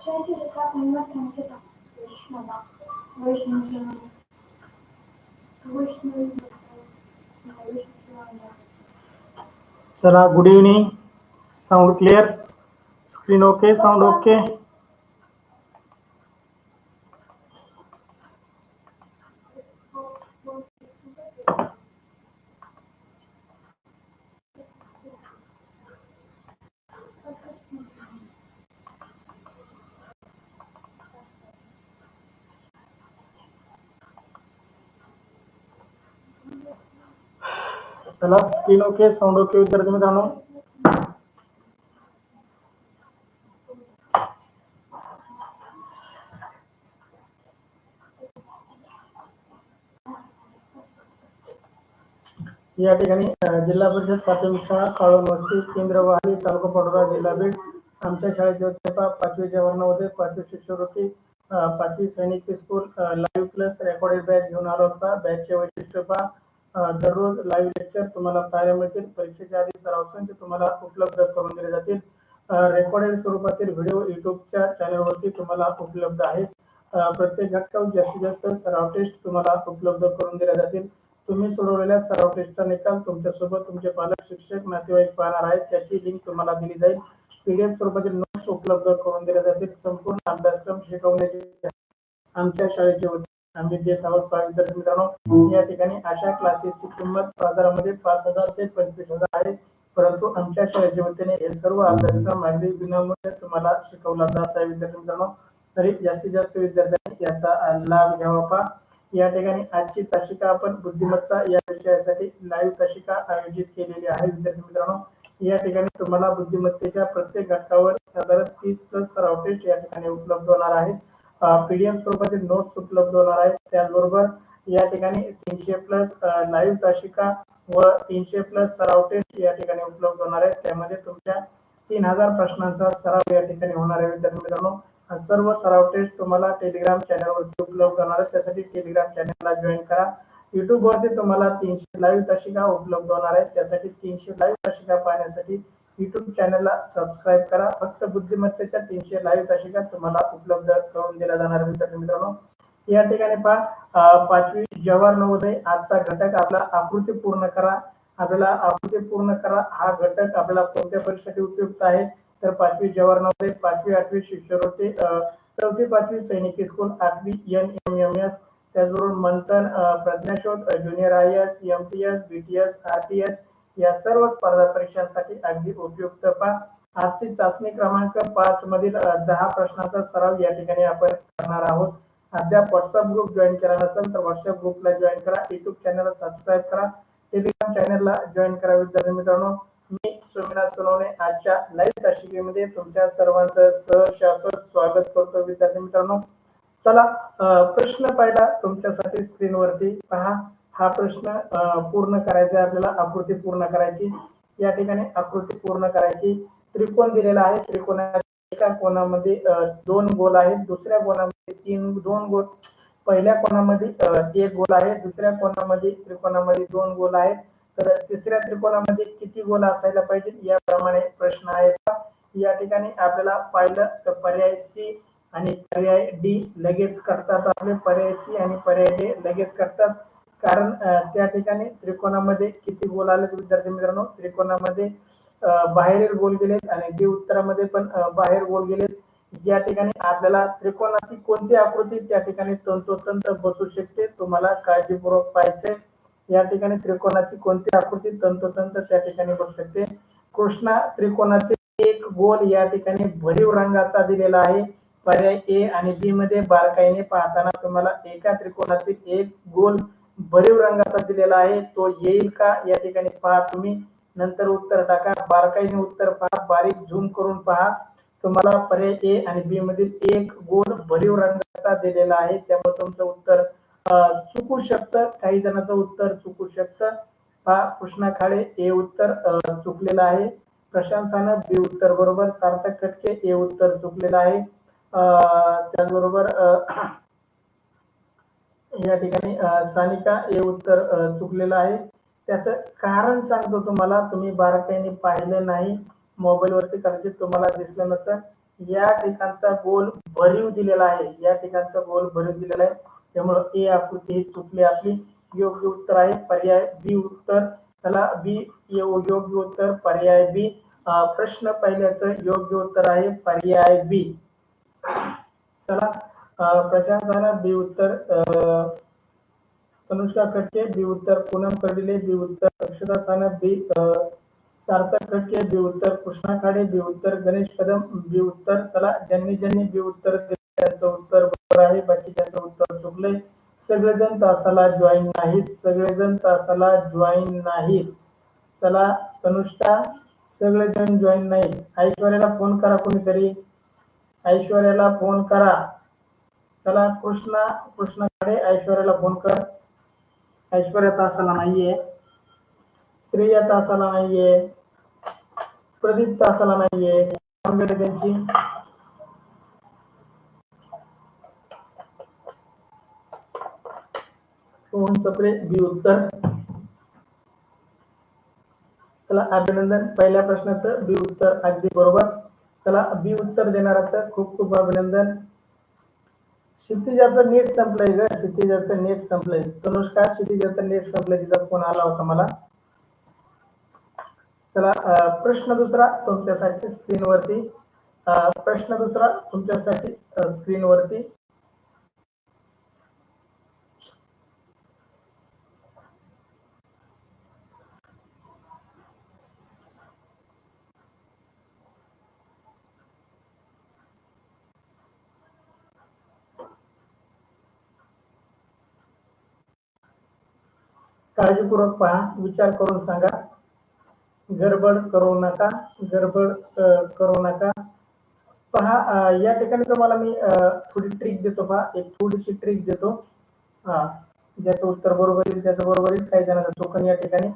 चला, good evening. Sound clear, screen okay, sound okay. चला, screen okay, sound okay विद्यार्थी मित्रांनो. या ठिकाणी जिल्हा परिषद प्राथमिक शाळा काळोमस्ती केंद्र वाहली तालुका पडोदा जिल्हा बीड. आमच्या शाळेचे उत्तेपा 5वीच्या वर्णामध्ये 5वी शिष्यवृत्ती 5वी सैनिक school live plus recorded batch घेऊन आला होता. बॅचचे वैशिष्ट्य पहा, दररोज लाईव्ह लेक्चर तुम्हाला पाहायला मिळतील. परीक्षेच्या आधी सराव संच तुम्हाला उपलब्ध करून दिले जातील. रेकॉर्डेड स्वरूपातील व्हिडिओ युट्यूबच्या चॅनलवरती तुम्हाला उपलब्ध आहेत. प्रत्येक घटकावर जास्तीत जास्त सराव टेस्ट तुम्हाला उपलब्ध करून दिल्या जातील. तुम्ही सोडवलेल्या सराव टेस्टचा निकाल तुमच्यासोबत तुमचे पालक, शिक्षक, नातेवाईक पाहणार आहेत. त्याची लिंक तुम्हाला दिली जाईल. पीडीएफ स्वरूपातील नोट्स उपलब्ध करून दिल्या जातील. संपूर्ण अभ्यासक्रम शिकवण्याचे आमच्या शाळेचे आम्ही देत आहोत. विद्यार्थी मित्रांनो, या ठिकाणी अशा क्लासेसची किंमत बाजारामध्ये 5,000 ते 25,000 आहे, परंतु आमच्या शाळेच्या वतीने हे सर्व अभ्यासक्रम अगदी विनामूल्य तुम्हाला शिकवला जात आहे. विद्यार्थी मित्रांनो, तरी जास्तीत जास्त विद्यार्थ्यांनी याचा लाभ घ्यावा. या ठिकाणी आजची तासिका आपण बुद्धिमत्ता या विषयासाठी लाईव्ह तासिका आयोजित केलेली आहे. विद्यार्थी मित्रांनो, या ठिकाणी तुम्हाला बुद्धिमत्तेच्या प्रत्येक घटकावर साधारण 30+ सराव टेस्ट या ठिकाणी उपलब्ध होणार आहेत. पीडीएफ स्वरूपातील नोट्स उपलब्ध होणार आहेत. त्याचबरोबर या ठिकाणी 300+ लाईव्ह तासिका व 300+ सराव टेस्ट या ठिकाणी उपलब्ध होणार आहेत. त्यामध्ये तुमच्या 3000 प्रश्नांचा सराव या ठिकाणी होणार आहे. विद्यार्थी मित्रांनो, सर्व सराव टेस्ट तुम्हाला टेलिग्राम चॅनलवरती उपलब्ध होणार आहे. त्यासाठी टेलिग्राम चॅनलला जॉईन करा. युट्यूब वरती तुम्हाला 300 लाईव्ह तासिका उपलब्ध होणार आहेत. त्यासाठी 300 लाईव्ह तासिका पाहण्यासाठी युट्यूब चॅनलला सबस्क्राईब करा. फक्त बुद्धिमत्तेच्या 300 लाईव्ह तासिका तुम्हाला उपलब्ध करून दिल्या जाणार आहे. विद्यार्थी मित्रांनो, या ठिकाणी पहा, 5वी जवाहर नवोदय आजचा घटक आपला आकृती पूर्ण करा. आपल्याला आकृती पूर्ण करा हा घटक आपल्याला कोणत्या परीक्षेसाठी उपयुक्त आहे, तर 5वी जवाहर नवोदय, 5वी 8वी शिष्यवृत्ती, 4थी 5वी सैनिक स्कूल, 8वी NMMS, त्याचबरोबर मंथन, प्रज्ञाशोध, junior IAS, MTS, BTS, RTS या सर्व स्पर्धा परीक्षांसाठी अगदी उपयुक्त. आजची चाचणी क्रमांक 5 मधील 10 प्रश्नांचा सराव या ठिकाणी आपण करणार आहोत. अद्याप व्हॉट्सअप ग्रुप जॉईन केला नसेल तर व्हॉट्सअप ग्रुपला जॉईन करा. युट्यूब चॅनलला सबस्क्राईब करा. टेलिग्राम चॅनलला जॉईन करा. विद्यार्थी मित्रांनो, मी सोमनाथ सोनवणे आजच्या लाईव्ह तासिकेमध्ये तुमच्या सर्वांचं सहर्ष स्वागत करतो. विद्यार्थी मित्रांनो, चला, प्रश्न पहिला तुमच्यासाठी स्क्रीनवरती पहा. हा प्रश्न पूर्ण करायचा आहे आपल्याला. आकृती पूर्ण करायची. या ठिकाणी आकृती पूर्ण करायची. त्रिकोण दिलेला आहे. त्रिकोणाच्या एका कोणामध्ये 2 गोल आहेत, दुसऱ्या कोणामध्ये 2 गोल. पहिल्या कोणामध्ये 1 गोल आहे, दुसऱ्या कोणामध्ये त्रिकोणामध्ये 2 गोल आहेत. तर तिसऱ्या त्रिकोणामध्ये किती गोल असायला पाहिजे याप्रमाणे प्रश्न आहे. या ठिकाणी आपल्याला पाहिलं तर पर्याय सी आणि पर्याय डी लगेच करतात. आपले पर्याय सी आणि पर्याय डी लगेच करतात, कारण त्या ठिकाणी त्रिकोणामध्ये किती गोल आले विद्यार्थी मित्रांनो, त्रिकोणामध्ये बाहेरील गोल गेलेत आणि डी उत्तरामध्ये पण बाहेर गोल गेलेत. या ठिकाणी आपल्याला त्रिकोणाची कोणती आकृती त्या ठिकाणी तंतोतंत बसू शकते तुम्हाला काळजीपूर्वक पाहायचंय. या ठिकाणी त्रिकोणाची कोणती आकृती तंतोतंत त्या ठिकाणी बसू शकते. कृष्णा त्रिकोणातील एक गोल या ठिकाणी भरीव रंगाचा दिलेला आहे. पर्याय ए आणि बी मध्ये बारकाईने पाहताना तुम्हाला एका त्रिकोणातील एक गोल भरीव रंगाचा दिलेला आहे, तो येईल का या ठिकाणी पहा. तुम्ही नंतर उत्तर टाका. बारकाईने उत्तर पहा, बारीक झूम करून पहा. तुम्हाला पर्याय ए आणि बी मधील एक गोल भरीव रंगाचा दिलेला आहे, त्यामुळे तुमचं उत्तर चुकू शकतं. काही जणांचं उत्तर चुकू शकतं. पहा, कृष्णा खाडे ए उत्तर चुकलेलं आहे. प्रशांत सानप बी उत्तर बरोबर. सार्थक खटके ए उत्तर चुकलेलं आहे. त्याचबरोबर या ठिकाणी सानिका ए उत्तर चुकलेलं आहे. त्याचं कारण सांगतो तुम्हाला, तुम्ही बारकाईने पाहिलं नाही मोबाईल वरती, कदाचित तुम्हाला दिसलं नसेल. या ठिकाणचा गोल भरीव दिलेला आहे, या ठिकाणचा गोल भरीव दिलेला आहे, त्यामुळे ए आकृती ही चुकली आपली. योग्य उत्तर आहे पर्याय बी उत्तर. चला बी योग्य उत्तर पर्याय बी. प्रश्न पहिल्याचं योग्य उत्तर आहे पर्याय बी. चला प्रशांत सानप बी उत्तर, तनुष्का खडके बी उत्तर, पूनम कर्डिले बी उत्तर, अक्षता सानप बी, सार्थक खडके बी उत्तर, कृष्णा खाडे बी उत्तर, गणेश कदम बी उत्तर. चला ज्यांनी ज्यांनी बी उत्तर दिले त्यांचं उत्तर बरोबर आहे, बाकीच्यांचं उत्तर चुकले. सगळेजण तासाला जॉईन नाहीत, सगळेजण तासाला जॉईन नाहीत. चला तनुष्का सगळेजण जॉईन नाहीत. ऐश्वर्याला फोन करा कोणीतरी, ऐश्वर्याला फोन करा. चला कृष्णा खाडे ऐश्वर्याला फोन कर. ऐश्वर्या तासाला नाहीये, श्रेया तासाला नाहीये, प्रदीप तासाला नाहीये. त्यांची सोहन सप्रे बी उत्तर. चला अभिनंदन, पहिल्या प्रश्नाचं बी उत्तर अगदी बरोबर. चला बी उत्तर देणाराचं खूप खूप अभिनंदन. क्षितिजाचं नेट संपलंय ग, क्षितिजाचं नेट संपलंय. तनुष्का क्षितिजाचं नेट संपलंय, तिचा फोन आला होता मला. चला प्रश्न दुसरा तुमच्यासाठी स्क्रीनवरती, प्रश्न दुसरा तुमच्यासाठी स्क्रीनवरती. काळजीपूर्वक पहा, विचार करून सांगा, गडबड करू नका, गडबड करू नका. पहा या ठिकाणी तुम्हाला मी थोडी ट्रिक देतो, पहा एक थोडीशी ट्रिक देतो. ज्याचं उत्तर बरोबर येईल त्याचं बरोबर येईल, काही जणांना चौकोन. या ठिकाणी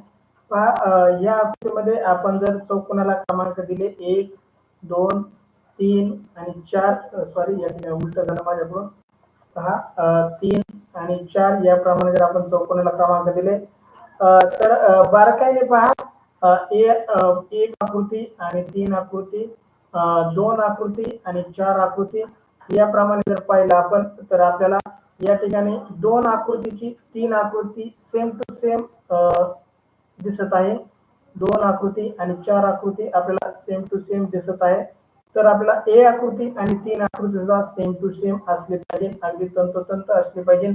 पहा या आकृतीमध्ये आपण जर चौकोनाला क्रमांक दिले 1 2 3 आणि 4, सॉरी या ठिकाणी उलट झालं माझ्याकडून. पहा 3 आणि 4 याप्रमाणे जर आपण चौकोनाला क्रमांक दिले तर बारकाईने पहा, एक आकृती आणि 3 आकृती, 2 आकृती आणि 4 आकृती याप्रमाणे जर पाहिलं आपण तर आपल्याला या ठिकाणी 2 आकृतीची 3 आकृती सेम टू सेम दिसत आहे. 2 आकृती आणि 4 आकृती आपल्याला सेम टू सेम दिसत आहे. तर आपल्याला ए आकृती आणि 3 आकृती सुद्धा सेम टू सेम असली पाहिजे, अगदी तंतोतंत असली पाहिजे,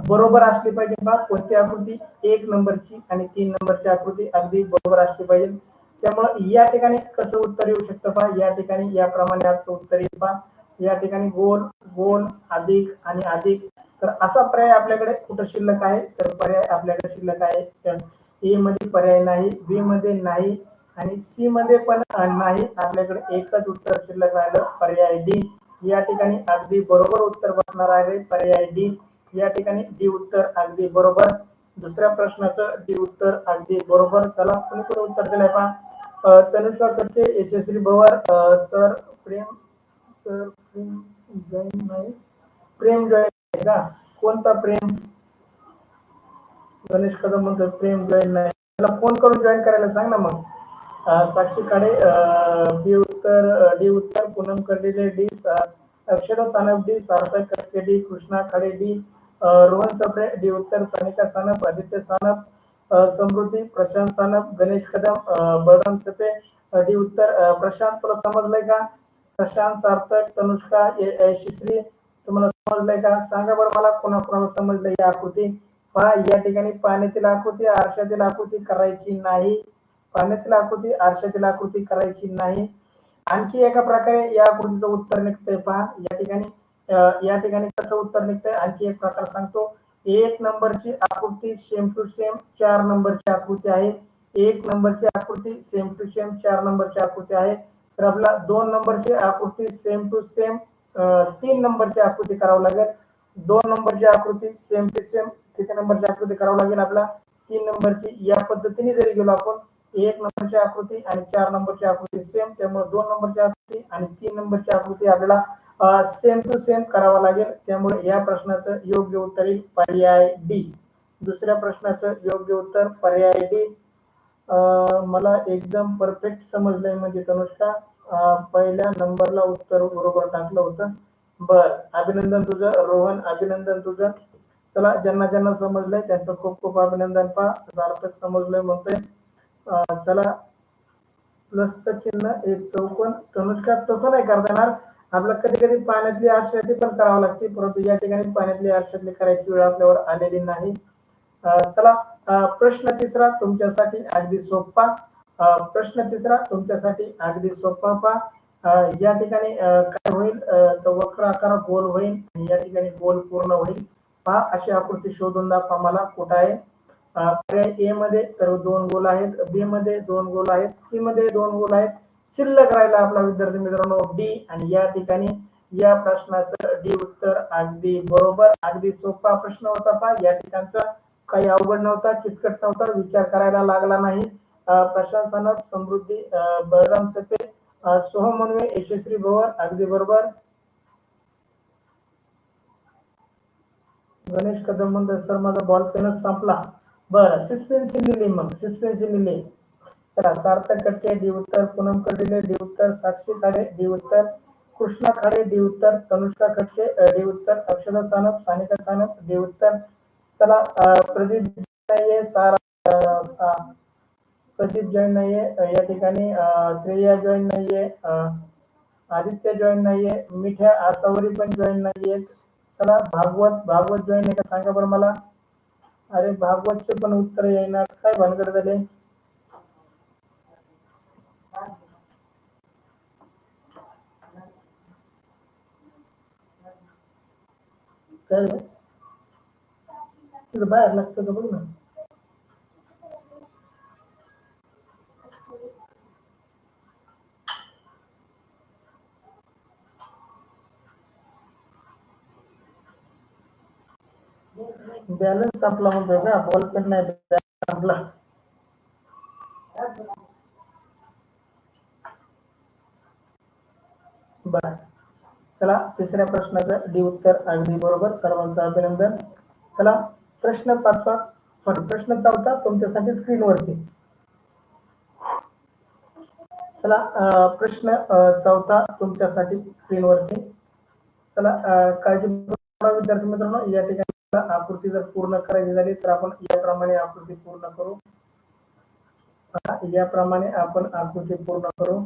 बरोबर असली पाहिजे. बा कोणती आकृती 1 नंबरची आणि 3 नंबरची आकृती अगदी बरोबर असली पाहिजे. त्यामुळे या ठिकाणी कसं उत्तर येऊ शकतं पहा, या ठिकाणी याप्रमाणे आपलं उत्तर येईल पहा. या ठिकाणी गोल गोल अधिक आणि अधिक. तर असा पर्याय आपल्याकडे कुठं शिल्लक आहे, तर पर्याय आपल्याकडे शिल्लक आहे ए मध्ये पर्याय नाही, बी मध्ये नाही आणि सी मध्ये पण नाही. आपल्याकडे एकच उत्तर शिल्लक राहिलं पर्याय डी. या ठिकाणी अगदी बरोबर उत्तर बसणार आहे पर्याय डी. या ठिकाणी डी उत्तर अगदी बरोबर. दुसऱ्या प्रश्नाचं डी उत्तर अगदी बरोबर. चला कोणी कोणी उत्तर दिलंय पहा. तनुष्का करते, यशस्वी भवर, सर प्रेम, सर प्रेम जॉईन नाही, प्रेम जॉईन का, कोणता प्रेम, गणेश कदम म्हणतो प्रेम जॉईन नाही, त्याला फोन करून जॉईन करायला सांग ना मग. साक्षी खाडे बी उत्तर, डी उत्तर, Poonam Kardile D, Akshara Sanap D, Sarthak Khadke D, Krishna Khade D, Rohan Sapre D उत्तर, सानिका सानप, आदित्य सानप, समृद्धी, प्रशांत सानप, गणेश कदम, बलराम सपे डी उत्तर. प्रशांत तुला समजलंय का? प्रशांत, सार्थक, तनुष्का, यशस्वी तुम्हाला समजलंय का? सांगा बरं मला कोणाकोणाला समजलंय या आकृती. पहा या ठिकाणी पाण्यातील आकृती आरशातील आकृती करायची नाही, पाण्यातील आकृती आरशातील आकृती करायची नाही. आणखी एका प्रकारे या आकृतीचं उत्तर निघतंय पहा. या ठिकाणी कसं उत्तर निघतंय आणखी एक प्रकार सांगतो. 1 नंबरची आकृती सेम टू सेम 4 नंबरची आकृती आहे, 1 नंबरची आकृती सेम टू सेम 4 नंबरची आकृती आहे. तर आपला 2 नंबरची आकृती सेम टू सेम 3 नंबरची आकृती करावं लागेल. 2 नंबरची आकृती सेम टू सेम किती नंबरची आकृती करावं लागेल आपला, 3 नंबरची. या पद्धतीने जरी गेलो आपण 1 नंबरची आकृती आणि 4 नंबरची आकृती सेम, त्यामुळे 2 नंबरची आकृती आणि 3 नंबरची आकृती आपल्याला सेम टू सेम करावा लागेल. त्यामुळे या प्रश्नाचं योग्य उत्तर येईल पर्याय डी. दुसऱ्या प्रश्नाचं योग्य उत्तर पर्याय डी. मला एकदम परफेक्ट समजलंय म्हणजे तनुष्का, पहिल्या नंबरला उत्तर बरोबर टाकलं होतं. बर, अभिनंदन तुझं रोहन, अभिनंदन तुझं. चला, ज्यांना ज्यांना समजलंय त्यांचं खूप खूप अभिनंदन. पहा, सार्थक समजलंय म्हणतोय. चला, प्लसचं चिन्ह, एक चौकोन. तनुष्का, तसं नाही करता येणार. आपल्याला कधी कधी पाण्यातली आरशाती पण करावं लागते, परंतु या ठिकाणी पाण्यातली आरशातली करायची वेळ आपल्यावर आलेली नाही. चला, प्रश्न तिसरा तुमच्यासाठी अगदी सोपा. प्रश्न तिसरा तुमच्यासाठी अगदी सोपा. पहा, या ठिकाणी काय होईल, तर वक्र आकार गोल होईल आणि या ठिकाणी गोल पूर्ण होईल. पहा, अशी आकृती शोधून दाखवा मला कुठं आहे. पर्याय ए मध्ये तर 2 गोल आहेत, बी मध्ये 2 गोल आहेत, सी मध्ये 2 गोल आहेत. शिल्लक राहिला आपला विद्यार्थी मित्रांनो डी. आणि या ठिकाणी या प्रश्नाचं डी उत्तर अगदी बरोबर. अगदी सोपा प्रश्न होता. पहा, या ठिकाणचा काही अवघड नव्हता, किचकट नव्हता, विचार करायला लागला नाही. प्रशांत सानप, समृद्धी, बळराम सपे, सोहम मनवे, यशस्वी भवर, अगदी बरोबर. गणेश कदम म्हणतो सर माझा बॉल पेनच संपला. बरं, सस्पेन्स लिहिली, मग सस्पेन्स लिहिली. चला, सार्थक कटके डी उत्तर, पूनम कर्डिले डी उत्तर, साक्षी खाडे डी उत्तर, कृष्णा खाडे डी उत्तर, तनुष्का खटके डी उत्तर, अक्षदा सानप, सानिका सानप डी उत्तर. चला, प्रदीप नाहीये, प्रदीप जॉईन नाहीये या ठिकाणी, श्रेया जॉईन नाहीये, आदित्य जॉईन नाहीये, मिठ्या आसावरी पण जॉईन नाहीये. चला, भागवत जॉईन आहे का सांगा बरं मला. अरे, भागवतचे पण उत्तर येईना, काय भानगड झाले. काय तिथं बाहेर लागतं का बघ ना. बॅलन्स संपला म्हणतोय का, बॉल पण नाही, बॅलन्स संपला. बर, चला, तिसऱ्या प्रश्नाचं डी उत्तर अगदी बरोबर, सर्वांचं अभिनंदन. चला, प्रश्न पाचवा, सॉरी प्रश्न चौथा तुमच्यासाठी स्क्रीनवरती. चला, प्रश्न चौथा तुमच्यासाठी स्क्रीनवरती. चला, काळजी विद्यार्थी मित्रांनो, या ठिकाणी आकृती जर पूर्ण करायची झाली तर आपण याप्रमाणे आकृती पूर्ण करू. याप्रमाणे आपण आकृती पूर्ण करू.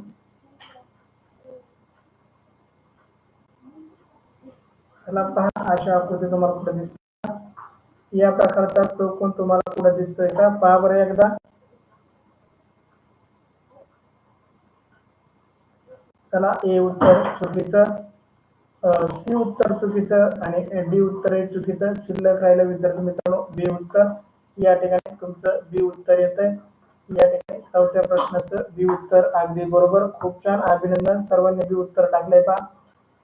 चला, पहा, अशा आकृती तुम्हाला कुठे दिसतात. या प्रकारचा चौकोन तुम्हाला कुठे दिसतोय का, पहा बरं एकदा. चला, ए उत्तर चुकीचं, सी उत्तर चुकीचं आणि डी उत्तर आहे चुकीचं. शिल्लक राहिलं विद्यार्थी मित्रांनो बी उत्तर. या ठिकाणी तुमचं बी उत्तर येतंय. या ठिकाणी चौथ्या प्रश्नाचं बी उत्तर अगदी बरोबर. खूप छान, अभिनंदन, सर्वांनी बी उत्तर टाकलंय. पहा,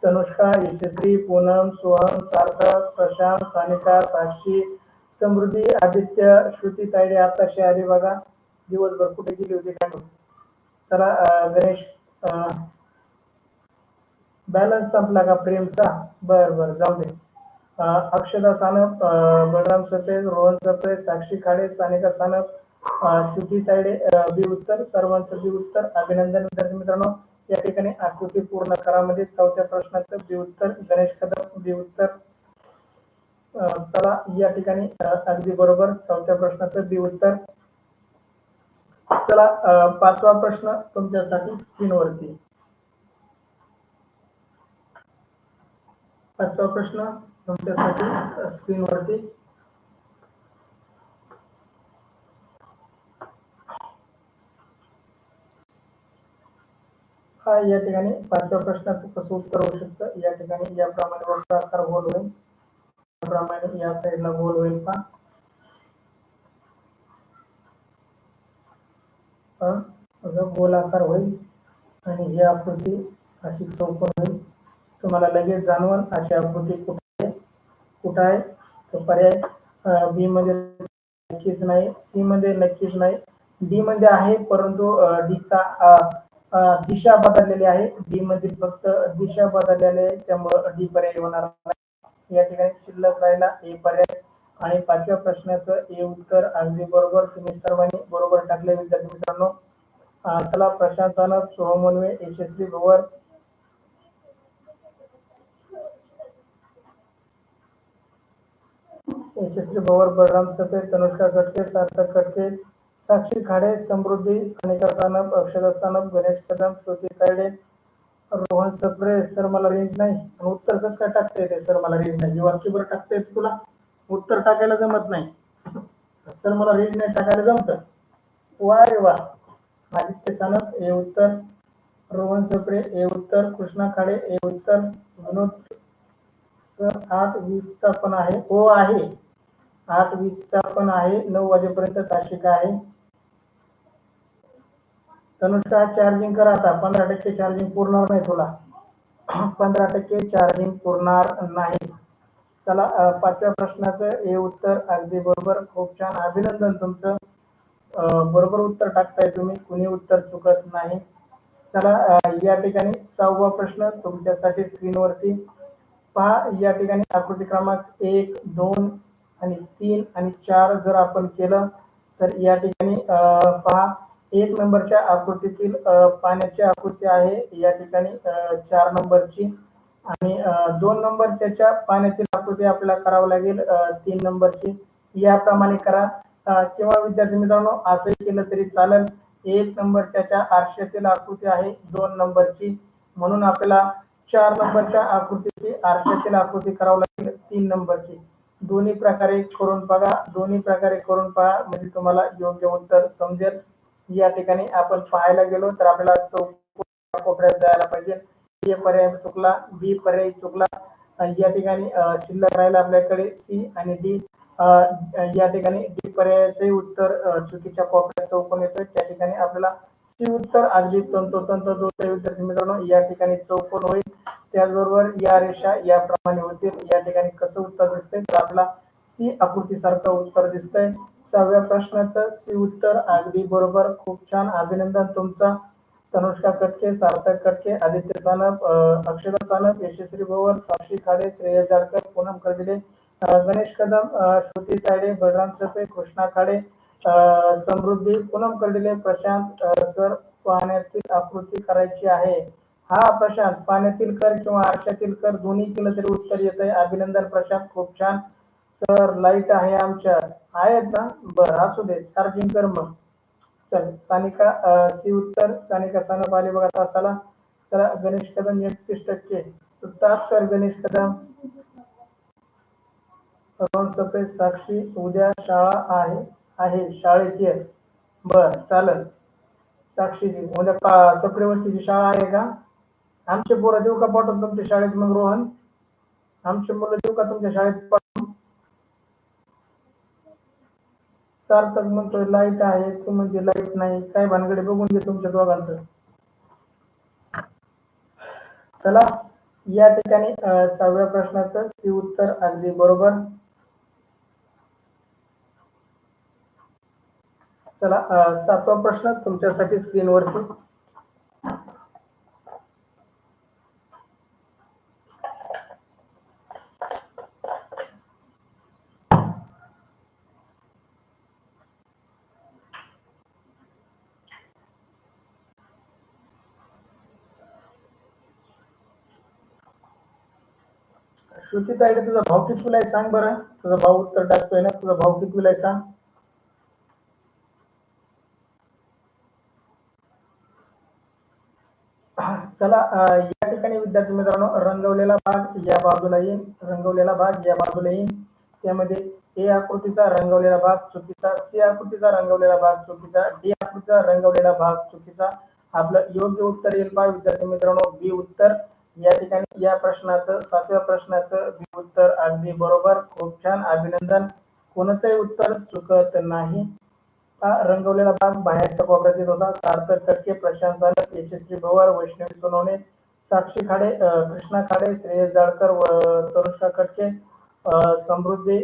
तनुष्का, यशस्वी, पूनम, सोहम, सार्थक, प्रशांत, सानिका, साक्षी, समृद्धी, आदित्य, श्रुती तायडे आताशी आली बघा, दिवसभर कुठे गेली होती काय. चला, गणेश, बॅलन्स संपला का प्रेमचा. बर बर, जाऊ दे. अक्षदा सानप, बलराम सपे, रोहन सपे, साक्षी खाडे, सानिका सानप, श्रुती तायडे बी उत्तर, सर्वांचं बी उत्तर. अभिनंदन विद्यार्थी मित्रांनो. या ठिकाणी आकृती पूर्ण करामध्ये चौथ्या प्रश्नाचं बी उत्तर, गणेश कदम बी उत्तर. चला, या ठिकाणी अगदी बरोबर, चौथ्या प्रश्नाचं बी उत्तर. चला, पाचवा प्रश्न तुमच्यासाठी स्क्रीनवरती. पाचवा प्रश्न तुमच्यासाठी स्क्रीनवरती. हा, या ठिकाणी पाचव्या प्रश्नाचं कसं उत्तर होऊ शकतं. या ठिकाणी याप्रमाणे वक्र आकार गोल होईल, याप्रमाणे या साईडला गोल होईल. पहा, गोल आकार होईल आणि ही आकृती अशी चौकोन होईल. तुम्हाला लगेच जाणवल अशी आकृती कुठं आहे. तो पर्याय बी मध्ये नक्कीच नाही, सी मध्ये नक्कीच नाही, डी मध्ये आहे, परंतु डीचा दिशा बदललेली आहे. डी मध्ये फक्त दिशा बदललेली आहे, त्यामुळे डी पर्याय होणार नाही. या ठिकाणी शिल्लक राहिला ए पर्याय. आणि पाचव्या प्रश्नाचं ए उत्तर अगदी बरोबर. तुम्ही सर्वांनी बरोबर टाकले विद्यार्थी मित्रांनो. चला प्रशांत सानप, सोहम वनवे, यशस्वी भवर, बलराम सफेद, तनुष्का कटके, सार्थक कटके, साक्षी खाडे, समृद्धी, सानिका सानप, अक्षता सानप, गणेश कदम, श्रुती तायडे, रोहन सप्रे. सर मला रेंज नाही. उत्तर कसं काय टाकता येते? सर मला रेंज नाही. वाक्य बरं टाकता येते तुला? उत्तर टाकायला जमत नाही. सर मला रेंज नाही टाकायला जमतं. वा रे वा. आदित्य सानप हे उत्तर, रोहन सप्रे हे उत्तर, कृष्णा खाडे हे उत्तर, विनोद सर 8:20चा पण आहे. हो आहे, 8:20चा पण आहे. 9 वाजेपर्यंत तासिका आहे. तनुष्का चार्जिंग करा आता. 15% चार्जिंग पुरणार नाही तुला. 15% चार्जिंग पुरणार नाही. चला 5व्या प्रश्नाचं हे उत्तर अगदी बरोबर. खूप छान, अभिनंदन तुमचं. बरोबर उत्तर टाकताय तुम्ही, कुणी उत्तर चुकत नाही. चला या ठिकाणी 6वा प्रश्न तुमच्यासाठी स्क्रीनवरती पहा. या ठिकाणी आकृती क्रमांक 1, 2 आणि 3 आणि 4 जर आपण केलं तर या ठिकाणी पहा 1 नंबरच्या आकृतीतील पाण्याची आकृती आहे या ठिकाणी 4 नंबरची, आणि 2 नंबरच्या पाण्यातील आकृती आपल्याला करावं लागेल 3 नंबरची. याप्रमाणे करा. किंवा विद्यार्थी मित्रांनो असंही केलं तरी चालेल. 1 नंबरच्या आरशातील आकृती आहे 2 नंबरची, म्हणून आपल्याला 4 नंबरच्या आकृतीची आरशातील आकृती करावं लागेल 3 नंबरची. दोन्ही प्रकारे करून बघा, दोन्ही प्रकारे करून पहा, म्हणजे तुम्हाला योग्य उत्तर समजेल. या ठिकाणी आपण पाहायला गेलो तर आपल्याला चौकोन कोपऱ्यात जायला पाहिजे. ए पर्याय चुकला, बी पर्याय चुकला. या ठिकाणी शिल्लक राहिला आपल्याकडे सी आणि डी. या ठिकाणी डी पर्यायाचे उत्तर चुकीच्या कोपऱ्यात चौकोन येतोय, त्या ठिकाणी आपल्याला सी उत्तर अगदी तंतोतंत दोन विद्यार्थी मित्रांनो या ठिकाणी चौकोन होईल. त्याचबरोबर या रेषा याप्रमाणे होतील. या ठिकाणी कसं उत्तर दिसतंय तर आपला सी आकृतीसारखं उत्तर दिसतंय. 6व्या प्रश्नाचं सी उत्तर अगदी बरोबर. खूप छान, अभिनंदन तुमचा. तनुष्का कटके, सार्थक कटके, आदित्य सानप, अक्षता सानप, यशस्वी भवर, साक्षी खाडे, श्रेयस जाडकर, पूनम कर्डिले, गणेश कदम, श्रुती तायडे, बलराम सफे, कृष्णा खाडे, समृद्धी, पूनम कर्डिले, प्रशांत सर पाण्यातील आकृती करायची आहे. हा प्रशांत, पाण्यातील कर किंवा आरशातील कर दोन्ही केलं तरी उत्तर येत आहे. अभिनंदन प्रशांत, खूप छान. सर लाईट आहे आमच्या, आहेत ना? बरं असू दे, चार्जिंग कर मग. चल सानिका सी उत्तर, सानिका सानप आली बघा तासाला. तर गणेश कदम 31%. तास कर गणेश कदम. रोहन सफेद, साक्षी उद्या शाळा आहे शाळेत ये. बर चालेल. साक्षीची उद्या सफरे वस्तीची शाळा आहे का? आमचे पोरं देऊ का पाठवून तुमच्या शाळेत? मग रोहन, आमचे मुलं देऊ का तुमच्या शाळेत पाठवून? सार्थक म्हणतोय लाईट आहे, तू म्हणजे लाईट नाही. काय भानगडे, बघून घे तुमच्या दोघांचं. चला या ठिकाणी 6व्या प्रश्नाचं सी उत्तर अगदी बरोबर. चला 7वा प्रश्न तुमच्यासाठी स्क्रीनवरती. श्रुती तायडे, तुझा भाव कितवीला आहे सांग बरं. तुझा भाऊ उत्तर टाकतोय ना, तुझा भाऊ कितवीला आहे सांग. चला या ठिकाणी विद्यार्थी मित्रांनो रंगवलेला भाग या बाजूला येईल, रंगवलेला भाग या बाजूला येईल. त्यामध्ये ए आकृतीचा रंगवलेला भाग चुकीचा, सी आकृतीचा रंगवलेला भाग चुकीचा, डी आकृतीचा रंगवलेला भाग चुकीचा. आपलं योग्य उत्तर येईल पहा विद्यार्थी मित्रांनो बी उत्तर. या ठिकाणी या प्रश्नाचं 7व्या प्रश्नाचं बी उत्तर अगदी बरोबर. खूप छान, अभिनंदन. कोणाचंही उत्तर चुकत नाही. रंगवलेला भाग बाहेरच्या कोपऱ्यात येत होता. सार्थक कटके, प्रशांत सानप, यशस्वी भवर, वैष्णवी सोनवणे, साक्षी खाडे, कृष्णा खाडे, श्रेयस जाडकर, तनुष्का कटके, समृद्धी,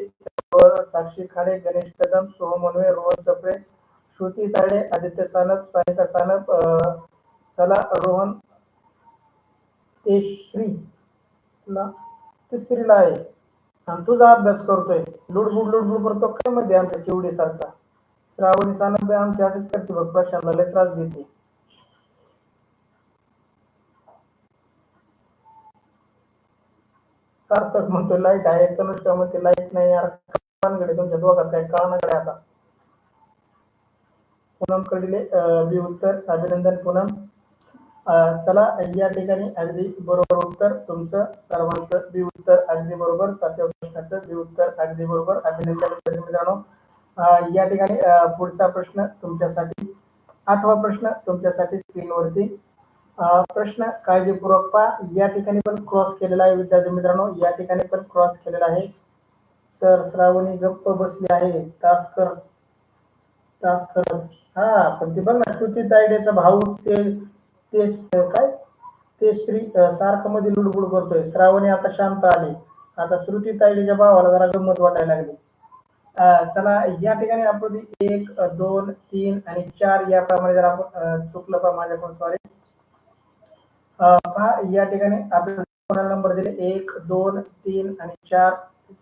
साक्षी खाडे, गणेश कदम, सोहम वनवे, रोहन सप्रे, श्रुती तायडे, आदित्य सानप, सानिका सानप. चला रोहन श्री तिसरीला आहे आणि तुझा अभ्यास करतोय. लुडबुड करतो काय मध्ये आमच्या चिवडी सारखा. श्रावणी सानप आमची असेच करते बघ, प्रशांतला लय त्रास देते. सार्थक म्हणतो लाईट आहे, तनुष्का म्हणते लाईट नाही यार, कानाकडे तुमच्या दोघात काय कानाकडे आता. पूनम कडले बी उत्तर, अभिनंदन पूनम. चला या ठिकाणी अगदी बरोबर उत्तर तुमचं सर्वांचं बी उत्तर अगदी बरोबर. 7व्या प्रश्नाचं बी उत्तर अगदी बरोबर, अभिनंदन मित्रांनो. या ठिकाणी पुढचा प्रश्न तुमच्यासाठी, 8वा प्रश्न तुमच्यासाठी स्क्रीनवरती. प्रश्न काळजीपूर्वक पहा. या ठिकाणी पण क्रॉस केलेला आहे विद्यार्थी मित्रांनो, या ठिकाणी पण क्रॉस केलेला आहे. सर श्रावणी गप्प बसली आहे तास करत. हा पण ते बघ ना, श्रुती तायडेचा भाऊ ते काय ते श्री सारखं मध्ये लुडबुड करतोय. श्रावणी आता शांत आली, आता श्रुती तायडेच्या भावाला जरा गंमत वाटायला लागली. चला या ठिकाणी आकृती 1, 2, 3 आणि 4 याप्रमाणे जर आपण चुकलं पहा माझ्याकडून, सॉरी. पहा या ठिकाणी आपल्याला कोणाला नंबर दिले 1, 2, 3 आणि 4.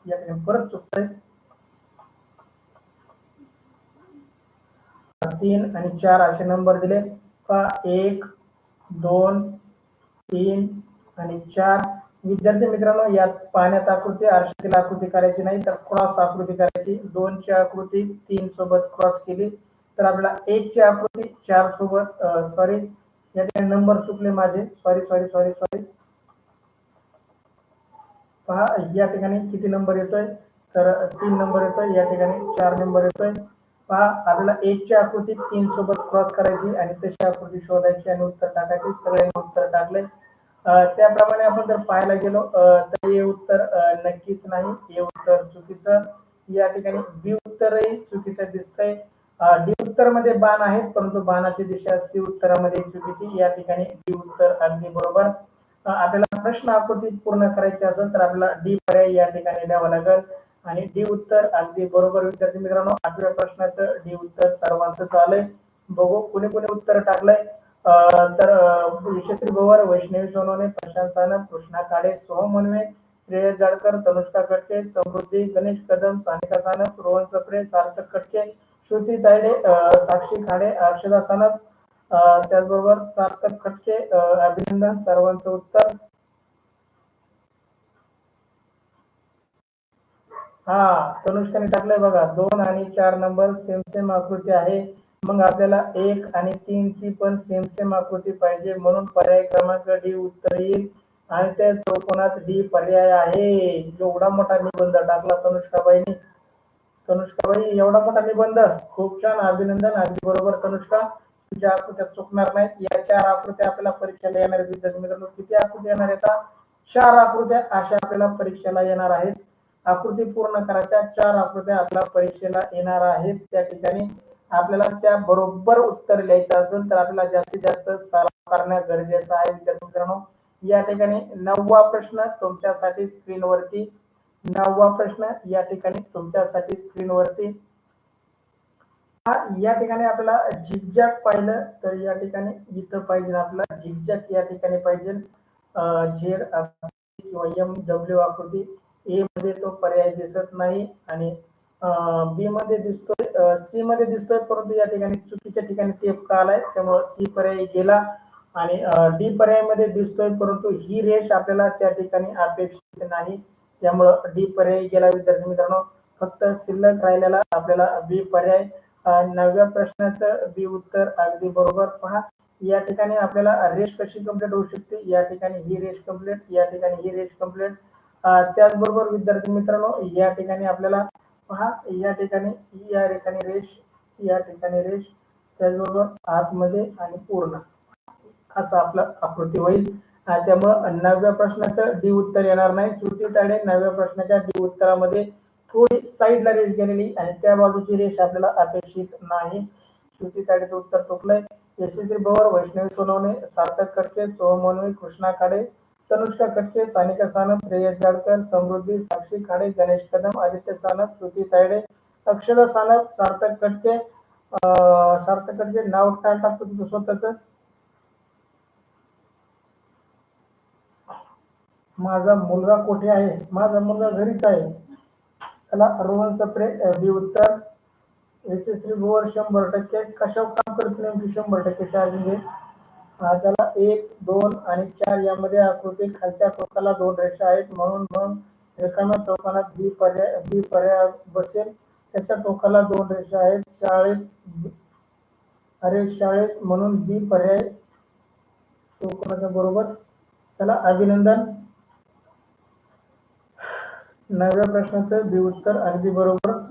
या ठिकाणी परत चुकतंय. 3 आणि 4 असे नंबर दिले पहा. 1, 2, 3 आणि 4. विद्यार्थी मित्रांनो, यात पाण्यात आकृती, आरशातील आकृती करायची नाही तर क्रॉस आकृती करायची. 2 ची आकृती 3 सोबत क्रॉस केली तर आपल्याला 1 ची आकृती 4 सोबत, सॉरी या ठिकाणी नंबर चुकले माझे, सॉरी. पहा या ठिकाणी किती नंबर येतोय, तर 3 नंबर येतोय, या ठिकाणी 4 नंबर येतोय. पहा आपल्याला 1 ची आकृती 3 सोबत क्रॉस करायची आणि तशी आकृती शोधायची आणि उत्तर टाकायची. सगळ्यांनी उत्तर टाकले. त्याप्रमाणे आपण जर पाहायला गेलो तर हे उत्तर नक्कीच नाही, हे उत्तर चुकीचं. या ठिकाणी बी उत्तरही चुकीचं दिसतंय. डी उत्तर मध्ये बाण आहेत परंतु बाणाची दिशा सी उत्तरामध्ये चुकीची. या ठिकाणी डी उत्तर अगदी बरोबर. आपल्याला प्रश्न आकृती पूर्ण करायची असेल तर आपल्याला डी पर्याय या ठिकाणी द्यावा लागेल आणि डी उत्तर अगदी बरोबर. विद्यार्थी मित्रांनो, 8व्या प्रश्नाचं डी उत्तर सर्वांचं आलंय. बघू कोणी कोणी उत्तर टाकलंय. तर यशस्वी भवर, वैष्णवी सोनवणे, प्रशांत सानप, कृष्णा काळे, सोहम मनवे, श्रेयस जाडकर, तनुष्का कटके, समृद्धी, गणेश कदम, सानिका सानप, रोहन सप्रे, सार्थक कटके, श्रुती तायडे, साक्षी खाडे, अक्षदा सानप, त्याचबरोबर सार्थक कटके. अभिनंदन सर्वांचं उत्तर. तनुष्काने टाकलंय बघा, 2 आणि 4 नंबर सेम आकृती आहे. मग आपल्याला 1 आणि 3 ची पण सेम आकृती पाहिजे, म्हणून पर्याय क्रमांक डी उत्तर येईल आणि त्या चौकोनात डी पर्याय आहे. एवढा मोठा निबंध टाकला तनुष्काबाईंनी. तनुष्काबाई एवढा मोठा निबंध, खूप छान, अभिनंदन, अगदी बरोबर तनुष्का. तुझ्या आकृत्या चुकणार नाहीत. या 4 आकृत्या आपल्याला परीक्षेला येणार आहेत. विद्यार्थी मित्रांनो, किती आकृती येणार आहेत? 4 आकृत्या अशा आपल्याला परीक्षेला येणार आहेत. आकृती पूर्ण करायच्या 4 आकृत्या आपल्याला परीक्षेला येणार आहेत. त्या ठिकाणी आपल्याला त्या बरोबर उत्तर लिहायचं असेल तर आपल्याला जास्तीत जास्त सराव करणे गरजेचं आहे. विद्यार्थी मित्रांनो, या ठिकाणी 9वा प्रश्न तुमच्यासाठी स्क्रीनवरती, 9वा प्रश्न या ठिकाणी तुमच्यासाठी स्क्रीनवरती. या ठिकाणी आपल्याला झिगझॅग पाहिलं तर या ठिकाणी इथं पाहिजे आपल्याला झिगझॅग, या ठिकाणी पाहिजे झेड किंवा एम डब्ल्यू आकृती. ए मध्ये तो पर्याय दिसत नाही आणि बी मध्ये दिसतोय, सी मध्ये दिसतोय परंतु या ठिकाणी चुकीच्या ठिकाणी टेप का आलाय, त्यामुळे सी पर्याय गेला. आणि डी पर्याय मध्ये दिसतोय परंतु ही रेष आपल्याला त्या ठिकाणी अपेक्षित नाही, त्यामुळे डी पर्याय गेला. विद्यार्थी मित्रांनो, फक्त शिल्लक राहिलेला आपल्याला बी पर्याय. 9व्या प्रश्नाचं बी उत्तर अगदी बरोबर. पहा या ठिकाणी आपल्याला रेष कशी कंप्लीट होऊ शकते, या ठिकाणी ही रेष कंप्लीट, या ठिकाणी ही रेष कंप्लीट. त्याचबरोबर विद्यार्थी मित्रांनो, या ठिकाणी आपल्याला पहा या ठिकाणी रेष, या ठिकाणी रेष, त्याचबरोबर आतमध्ये आणि पूर्ण असं आपलं आकृती होईल. त्यामुळे 9व्या प्रश्नाचं डी उत्तर येणार नाही. श्रुती तायडे 9व्या प्रश्नाच्या डी उत्तरामध्ये थोडी साईडला रेष गेलेली आणि त्या बाजूची रेष आपल्याला अपेक्षित नाही. श्रुती तायडेचं उत्तर चुकलंय. यशस्वी भवर, वैष्णवी सोनवणे, सार्थक कटके, सोहम मनवे, कृष्णा खाडे, तनुष्का कटके, सानिका सानप, श्रेयस जाडकर, समृद्धी, साक्षी खाडे, गणेश कदम, आदित्य सानप, श्रुती तायडे, अक्षदा सानप, सार्थक कटके. नाव काय टाकतो तुझं स्वतःच? माझा मुलगा कुठे आहे? माझा मुलगा घरीच आहे. चला रोहन सप्रे बी उत्तर. यशस्वी भवर 100%. कशावर काम करत नेमकी 100% चार्जिंग आहे? चला 1, 2 आणि 4 यामध्ये आकृती खालच्या टोकाला 2 रेषा आहेत म्हणून मग रिकाम्या चौकोनात बी पर्याय बसेल. त्याच्या टोकाला 2 रेषा आहेत. शाळेत म्हणून बी पर्याय चौकोनाच्या बरोबर. चला अभिनंदन. 9व्या प्रश्नाचं बी उत्तर अगदी बरोबर.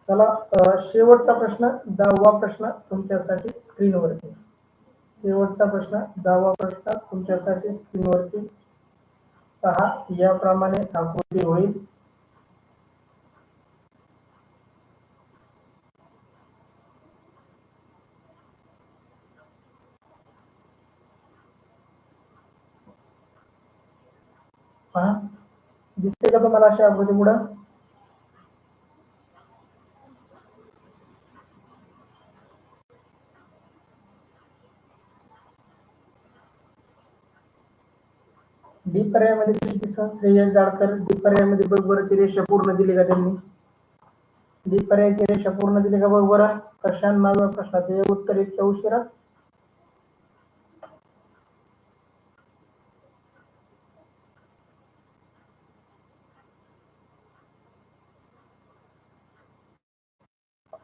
चला शेवटचा प्रश्न 10वा प्रश्न तुमच्यासाठी स्क्रीनवरती. शेवटचा प्रश्न 10वा प्रश्न तुमच्यासाठी स्क्रीनवरती पहा. याप्रमाणे आकृती होईल. पहा दिसते का तुम्हाला अशी आकृती पुढं? डी पर्यायामध्ये कशी दिसत? श्रेयस जाडकर. डी पर्यायामध्ये बघ बरं ती रेषा पूर्ण दिली का त्यांनी? डी पर्यायाची रेषा पूर्ण दिली का बघ बरं? कशाने 9व्या प्रश्नाचं हे उत्तर इतक्या उशिरा?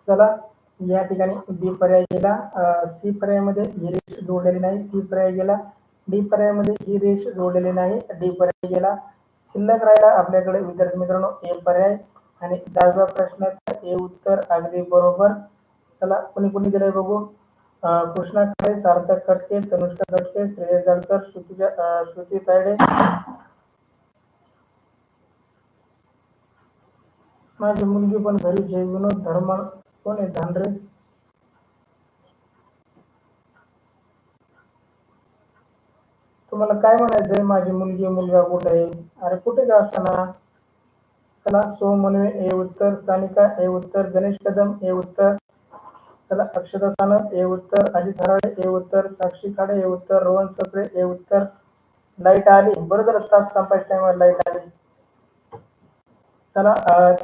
चला या ठिकाणी बी पर्याय गेला. सी पर्यायामध्ये ही रेष जोडलेली नाही. सी पर्याय गेला. डी पर्यायामध्ये ही रेष जोडलेली नाही. डी पर्याय गेला. शिल्लक राहिला आपल्याकडे विद्यार्थी मित्रांनो ए पर्याय आणि 10व्या प्रश्नाचं ए उत्तर अगदी बरोबर. चला कोणी कोणी दिलंय बघू. कृष्णा खरे, सार्थक कटके, तनुष्का कटके, श्रेयस जाडकर, श्रुती तायडे. माझी मुलगी पण घरी जय विनोद धर्मा. कोण आहे धांडरे? तुम्हाला काय म्हणायचंय? माझी मुलगी मुलगा कुठे आहे? अरे कुठे का असताना. चला सो मनवे ए उत्तर. सानिका ए उत्तर. गणेश कदम ए उत्तर. चला अक्षता सानप ए उत्तर. अजित हराळे ए उत्तर. साक्षी खाडे ए उत्तर. रोहन सप्रे ए उत्तर. लाईट आली. बरं झालं तास संपायच्या टाइमवर लाईट आली. चला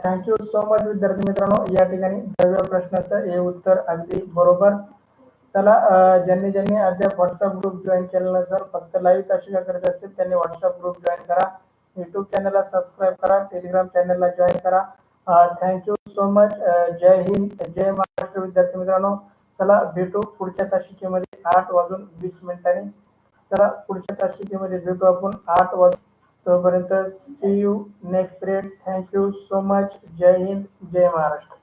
थँक्यू सो मच विद्यार्थी मित्रांनो. या ठिकाणी 10व्या प्रश्नाचं हे उत्तर अगदी बरोबर. चला ज्यांनी ज्यांनी अद्याप व्हॉट्सअप ग्रुप जॉईन केलेला नसेल, फक्त लाईव्ह तासिका करत असेल त्यांनी व्हॉट्सअप ग्रुप जॉईन करा. युट्यूब चॅनलला सबस्क्राईब करा. टेलिग्राम चॅनलला जॉईन करा. Thank you so much. जय हिंद, जय महाराष्ट्र विद्यार्थी मित्रांनो. चला भेटू पुढच्या तासिकेमध्ये 8:20 चला पुढच्या तासिकेमध्ये भेटू आपण 8 तोपर्यंत see you next period. Thank you so much. जय हिंद, जय महाराष्ट्र.